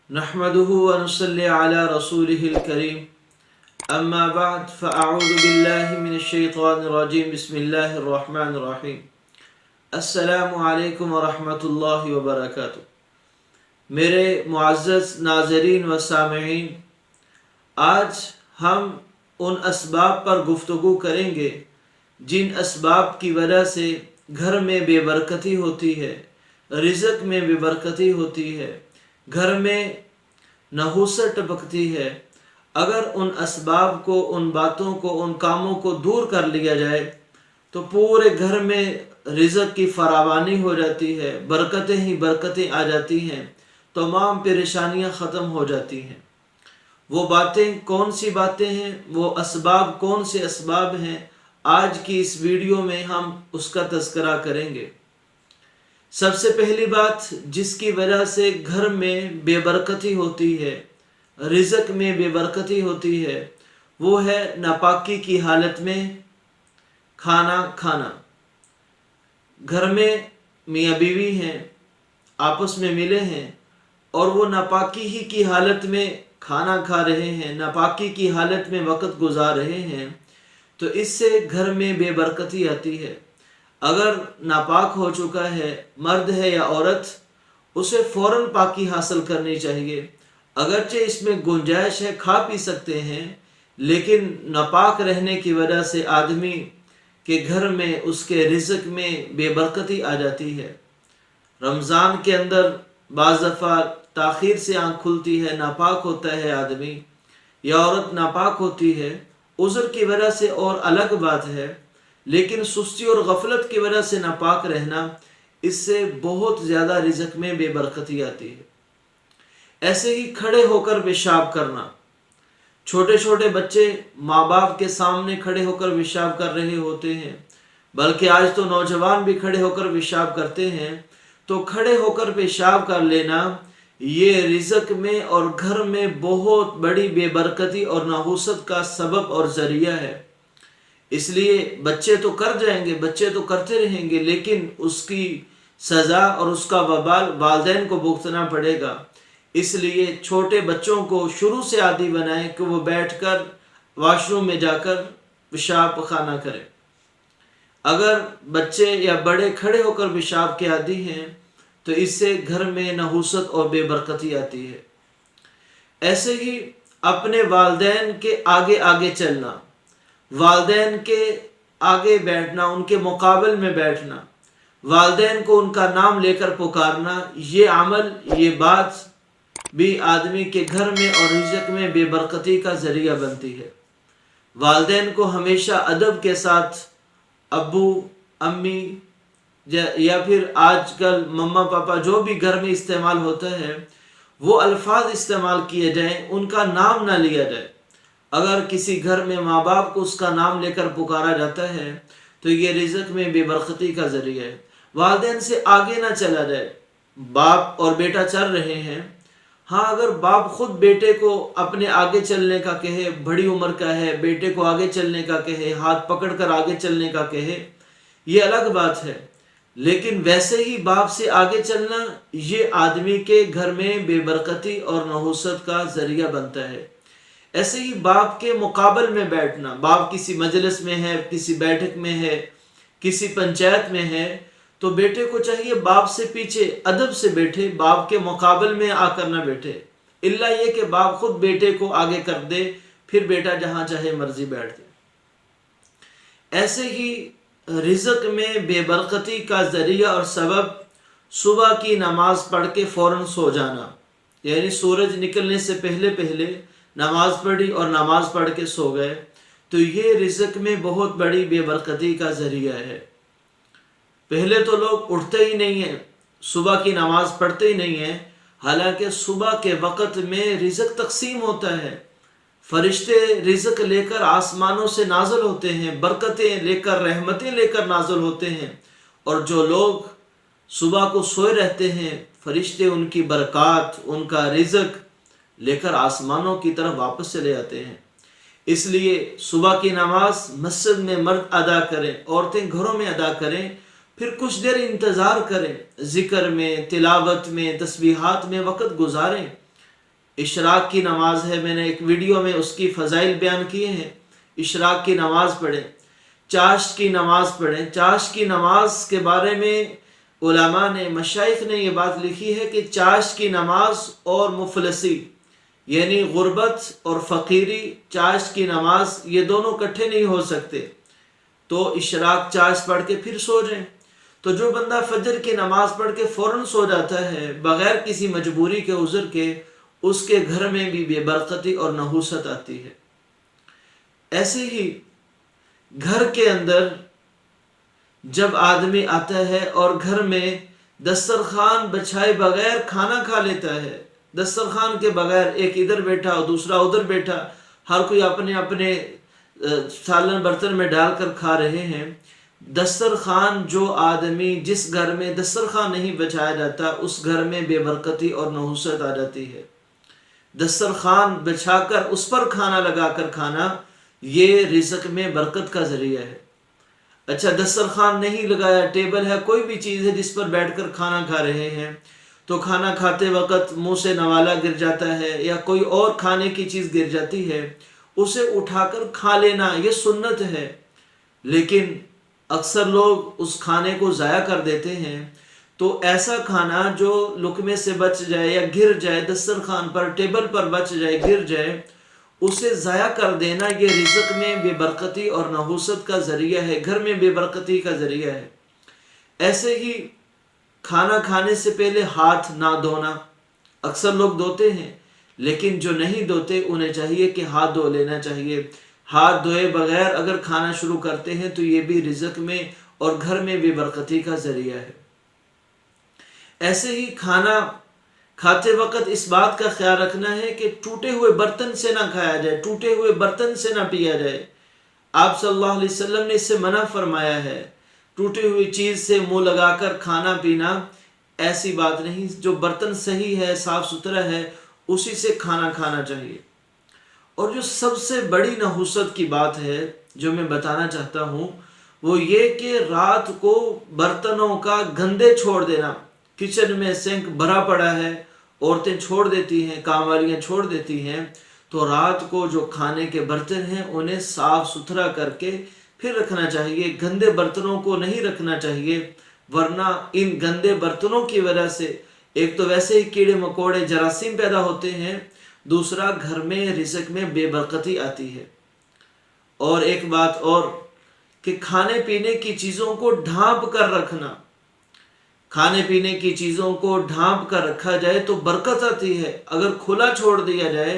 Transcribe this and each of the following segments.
نحمده ونصلي على رسوله الكريم اما بعد فاعوذ بالله من الشيطان الرجيم بسم الله الرحمن الرحيم السلام علیکم ورحمۃ اللہ وبرکاتہ۔ میرے معزز ناظرین و سامعین، آج ہم ان اسباب پر گفتگو کریں گے جن اسباب کی وجہ سے گھر میں بے برکتی ہوتی ہے، رزق میں بے برکتی ہوتی ہے، گھر میں نحوست ٹپکتی ہے۔ اگر ان اسباب کو، ان باتوں کو، ان کاموں کو دور کر لیا جائے تو پورے گھر میں رزق کی فراوانی ہو جاتی ہے، برکتیں ہی برکتیں آ جاتی ہیں، تمام پریشانیاں ختم ہو جاتی ہیں۔ وہ باتیں کون سی باتیں ہیں، وہ اسباب کون سے اسباب ہیں، آج کی اس ویڈیو میں ہم اس کا تذکرہ کریں گے۔ سب سے پہلی بات جس کی وجہ سے گھر میں بے برکتی ہوتی ہے، رزق میں بے برکتی ہوتی ہے، وہ ہے ناپاکی کی حالت میں کھانا کھانا۔ گھر میں میاں بیوی ہیں، آپس میں ملے ہیں اور وہ ناپاکی ہی کی حالت میں کھانا کھا رہے ہیں، ناپاکی کی حالت میں وقت گزار رہے ہیں، تو اس سے گھر میں بے برکتی آتی ہے۔ اگر ناپاک ہو چکا ہے، مرد ہے یا عورت، اسے فوراً پاکی حاصل کرنی چاہیے۔ اگرچہ اس میں گنجائش ہے، کھا پی سکتے ہیں، لیکن ناپاک رہنے کی وجہ سے آدمی کے گھر میں، اس کے رزق میں بے برکتی آ جاتی ہے۔ رمضان کے اندر بعض دفعہ تاخیر سے آنکھ کھلتی ہے، ناپاک ہوتا ہے آدمی یا عورت ناپاک ہوتی ہے، عذر کی وجہ سے اور الگ بات ہے، لیکن سستی اور غفلت کی وجہ سے ناپاک رہنا، اس سے بہت زیادہ رزق میں بے برکتی آتی ہے۔ ایسے ہی کھڑے ہو کر پیشاب کرنا۔ چھوٹے چھوٹے بچے ماں باپ کے سامنے کھڑے ہو کر پیشاب کر رہے ہوتے ہیں، بلکہ آج تو نوجوان بھی کھڑے ہو کر پیشاب کرتے ہیں، تو کھڑے ہو کر پیشاب کر لینا یہ رزق میں اور گھر میں بہت بڑی بے برکتی اور نحوست کا سبب اور ذریعہ ہے۔ اس لیے بچے تو کر جائیں گے، بچے تو کرتے رہیں گے، لیکن اس کی سزا اور اس کا وبال والدین کو بھگتنا پڑے گا۔ اس لیے چھوٹے بچوں کو شروع سے عادی بنائیں کہ وہ بیٹھ کر واش روم میں جا کر پیشاب خانہ کریں۔ اگر بچے یا بڑے کھڑے ہو کر پیشاب کے عادی ہیں تو اس سے گھر میں نحوست اور بے برکتی آتی ہے۔ ایسے ہی اپنے والدین کے آگے آگے چلنا، والدین کے آگے بیٹھنا، ان کے مقابل میں بیٹھنا، والدین کو ان کا نام لے کر پکارنا، یہ عمل، یہ بات بھی آدمی کے گھر میں اور رزق میں بے برکتی کا ذریعہ بنتی ہے۔ والدین کو ہمیشہ ادب کے ساتھ ابو، امی یا پھر آج کل مما پاپا جو بھی گھر میں استعمال ہوتا ہے، وہ الفاظ استعمال کیے جائیں، ان کا نام نہ لیا جائے۔ اگر کسی گھر میں ماں باپ کو اس کا نام لے کر پکارا جاتا ہے تو یہ رزق میں بے برکتی کا ذریعہ ہے۔ والدین سے آگے نہ چلا جائے۔ باپ اور بیٹا چل رہے ہیں، ہاں اگر باپ خود بیٹے کو اپنے آگے چلنے کا کہے، بڑی عمر کا ہے، بیٹے کو آگے چلنے کا کہے، ہاتھ پکڑ کر آگے چلنے کا کہے، یہ الگ بات ہے، لیکن ویسے ہی باپ سے آگے چلنا یہ آدمی کے گھر میں بے برکتی اور نحوست کا ذریعہ بنتا ہے۔ ایسے ہی باپ کے مقابل میں بیٹھنا، باپ کسی مجلس میں ہے، کسی بیٹھک میں ہے، کسی پنچایت میں ہے، تو بیٹے کو چاہیے باپ سے پیچھے ادب سے بیٹھے، باپ کے مقابل میں آ کر نہ بیٹھے، الا یہ کہ باپ خود بیٹے کو آگے کر دے، پھر بیٹا جہاں چاہے مرضی بیٹھ دے۔ ایسے ہی رزق میں بے برکتی کا ذریعہ اور سبب صبح کی نماز پڑھ کے فوراً سو جانا، یعنی سورج نکلنے سے پہلے پہلے نماز پڑھی اور نماز پڑھ کے سو گئے، تو یہ رزق میں بہت بڑی بے برکتی کا ذریعہ ہے۔ پہلے تو لوگ اٹھتے ہی نہیں ہیں، صبح کی نماز پڑھتے ہی نہیں ہیں، حالانکہ صبح کے وقت میں رزق تقسیم ہوتا ہے، فرشتے رزق لے کر آسمانوں سے نازل ہوتے ہیں، برکتیں لے کر، رحمتیں لے کر نازل ہوتے ہیں، اور جو لوگ صبح کو سوئے رہتے ہیں، فرشتے ان کی برکات، ان کا رزق لے کر آسمانوں کی طرف واپس چلے آتے ہیں۔ اس لیے صبح کی نماز مسجد میں مرد ادا کریں، عورتیں گھروں میں ادا کریں، پھر کچھ دیر انتظار کریں، ذکر میں، تلاوت میں، تسبیحات میں وقت گزاریں، اشراق کی نماز ہے، میں نے ایک ویڈیو میں اس کی فضائل بیان کیے ہیں۔ اشراق کی نماز پڑھیں، چاشت کی نماز پڑھیں۔ چاشت کی نماز کے بارے میں علماء نے، مشائخ نے یہ بات لکھی ہے کہ چاشت کی نماز اور مفلسی یعنی غربت اور فقیری، چاشت کی نماز یہ دونوں اکٹھے نہیں ہو سکتے، تو اشراق چاشت پڑھ کے پھر سو جائیں۔ تو جو بندہ فجر کی نماز پڑھ کے فوراً سو جاتا ہے بغیر کسی مجبوری کے، عذر کے، اس کے گھر میں بھی بے برکتی اور نحوست آتی ہے۔ ایسے ہی گھر کے اندر جب آدمی آتا ہے اور گھر میں دسترخوان بچھائے بغیر کھانا کھا لیتا ہے، دسترخوان کے بغیر ایک ادھر بیٹھا اور دوسرا ادھر بیٹھا، ہر کوئی اپنے اپنے سالن برتن میں ڈال کر کھا رہے ہیں۔ دسترخوان، جو آدمی جس گھر میں دسترخوان نہیں بچھایا جاتا اس گھر میں بے برکتی اور نحوست آ جاتی ہے۔ دسترخوان بچھا کر اس پر کھانا لگا کر کھانا، یہ رزق میں برکت کا ذریعہ ہے۔ اچھا، دسترخوان نہیں لگایا، ٹیبل ہے، کوئی بھی چیز ہے جس پر بیٹھ کر کھانا کھا رہے ہیں، تو کھانا کھاتے وقت منہ سے نوالا گر جاتا ہے یا کوئی اور کھانے کی چیز گر جاتی ہے، اسے اٹھا کر کھا لینا یہ سنت ہے، لیکن اکثر لوگ اس کھانے کو ضائع کر دیتے ہیں۔ تو ایسا کھانا جو لقمے سے بچ جائے یا گر جائے، دسترخوان پر، ٹیبل پر بچ جائے، گر جائے، اسے ضائع کر دینا یہ رزق میں بے برکتی اور نحوست کا ذریعہ ہے، گھر میں بے برکتی کا ذریعہ ہے۔ ایسے ہی کھانا کھانے سے پہلے ہاتھ نہ دھونا، اکثر لوگ دھوتے ہیں لیکن جو نہیں دھوتے انہیں چاہیے کہ ہاتھ دھو لینا چاہیے۔ ہاتھ دھوئے بغیر اگر کھانا شروع کرتے ہیں تو یہ بھی رزق میں اور گھر میں بے برکتی کا ذریعہ ہے۔ ایسے ہی کھانا کھاتے وقت اس بات کا خیال رکھنا ہے کہ ٹوٹے ہوئے برتن سے نہ کھایا جائے، ٹوٹے ہوئے برتن سے نہ پیا جائے۔ آپ صلی اللہ علیہ وسلم نے اس سے منع فرمایا ہے۔ ٹوٹی ہوئی چیز سے منہ لگا کر کھانا پینا ایسی بات نہیں، جو برتن صحیح ہے، صاف ستھرا ہے، اسی سے کھانا کھانا چاہیے۔ اور جو سب سے بڑی نحوست کی بات ہے جو میں بتانا چاہتا ہوں وہ یہ کہ رات کو برتنوں کا گندے چھوڑ دینا۔ کچن میں سنک بھرا پڑا ہے، عورتیں چھوڑ دیتی ہیں، کام والیاں چھوڑ دیتی ہیں، تو رات کو جو کھانے کے برتن ہیں انہیں صاف ستھرا کر کے پھر رکھنا چاہیے۔ گندے برتنوں کو نہیں رکھنا چاہیے، ورنہ ان گندے برتنوں کی وجہ سے ایک تو ویسے ہی کیڑے مکوڑے، جراثیم پیدا ہوتے ہیں، دوسرا گھر میں رزق میں بے برکتی آتی ہے۔ اور ایک بات اور کہ کھانے پینے کی چیزوں کو ڈھانپ کر رکھنا، کھانے پینے کی چیزوں کو ڈھانپ کر رکھا جائے تو برکت آتی ہے، اگر کھلا چھوڑ دیا جائے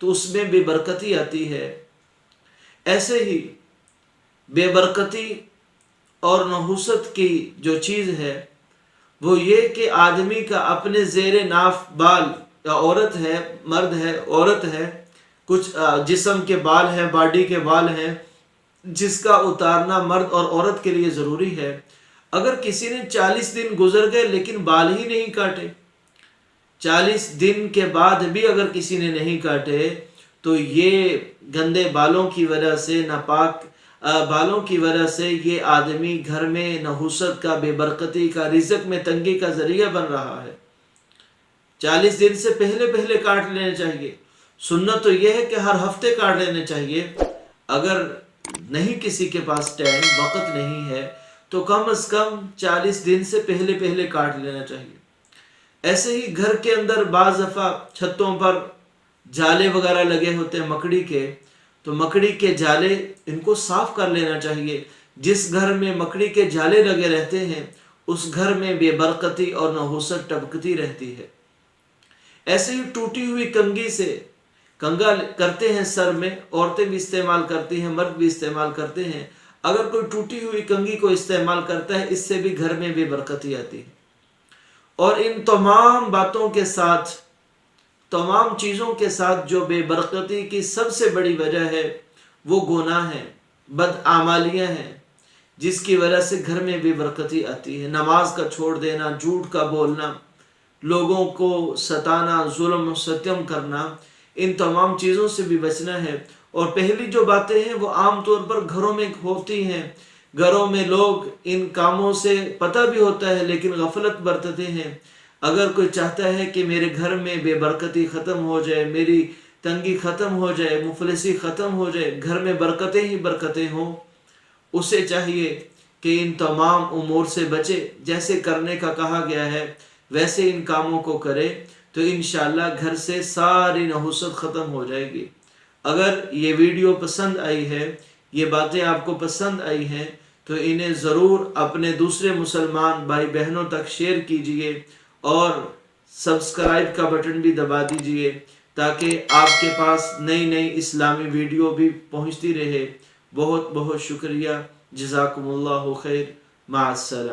تو اس میں بے برکتی آتی ہے۔ ایسے ہی بے برکتی اور نحوست کی جو چیز ہے وہ یہ کہ آدمی کا اپنے زیر ناف بال، یا عورت ہے، مرد ہے، عورت ہے، کچھ جسم کے بال ہیں، باڈی کے بال ہیں جس کا اتارنا مرد اور عورت کے لیے ضروری ہے۔ اگر کسی نے 40 دن گزر گئے لیکن بال ہی نہیں کاٹے، 40 دن کے بعد بھی اگر کسی نے نہیں کاٹے تو یہ گندے بالوں کی وجہ سے، ناپاک بالوں کی وجہ سے یہ آدمی گھر میں نحوست کا، بے برکتی کا، رزق میں تنگی کا ذریعہ بن رہا ہے۔ 40 دن سے پہلے کاٹ لینے چاہیے۔ سنت تو یہ ہے کہ ہر ہفتے کاٹ لینے چاہیے۔ اگر نہیں کسی کے پاس ٹائم، وقت نہیں ہے تو کم از کم 40 دن سے پہلے کاٹ لینا چاہیے۔ ایسے ہی گھر کے اندر بعض دفعہ چھتوں پر جالے وغیرہ لگے ہوتے ہیں مکڑی کے، تو مکڑی کے جالے ان کو صاف کر لینا چاہیے۔ جس گھر میں مکڑی کے جالے لگے رہتے ہیں اس گھر میں بے برکتی اور نحوست ٹپکتی رہتی ہے۔ ایسے ہی ٹوٹی ہوئی کنگھی سے کنگا کرتے ہیں سر میں، عورتیں بھی استعمال کرتی ہیں، مرد بھی استعمال کرتے ہیں۔ اگر کوئی ٹوٹی ہوئی کنگھی کو استعمال کرتا ہے اس سے بھی گھر میں بے برکتی آتی ہے۔ اور ان تمام باتوں کے ساتھ، تمام چیزوں کے ساتھ جو بے برکتی کی سب سے بڑی وجہ ہے وہ گناہ ہیں، بدعمالیاں ہیں، جس کی وجہ سے گھر میں بے برکتی آتی ہے۔ نماز کا چھوڑ دینا، جھوٹ کا بولنا، لوگوں کو ستانا، ظلم و ستم کرنا، ان تمام چیزوں سے بھی بچنا ہے۔ اور پہلی جو باتیں ہیں وہ عام طور پر گھروں میں ہوتی ہیں، گھروں میں لوگ ان کاموں سے پتہ بھی ہوتا ہے لیکن غفلت برتتے ہیں۔ اگر کوئی چاہتا ہے کہ میرے گھر میں بے برکتی ختم ہو جائے، میری تنگی ختم ہو جائے، مفلسی ختم ہو جائے، گھر میں برکتیں ہی برکتیں ہوں، اسے چاہیے کہ ان تمام امور سے بچے، جیسے کرنے کا کہا گیا ہے ویسے ان کاموں کو کرے، تو انشاءاللہ گھر سے ساری نحوست ختم ہو جائے گی۔ اگر یہ ویڈیو پسند آئی ہے، یہ باتیں آپ کو پسند آئی ہیں، تو انہیں ضرور اپنے دوسرے مسلمان بھائی بہنوں تک شیئر کیجئے اور سبسکرائب کا بٹن بھی دبا دیجئے، تاکہ آپ کے پاس نئی نئی اسلامی ویڈیو بھی پہنچتی رہے۔ بہت بہت شکریہ، جزاکم اللہ خیر، مع السلامہ۔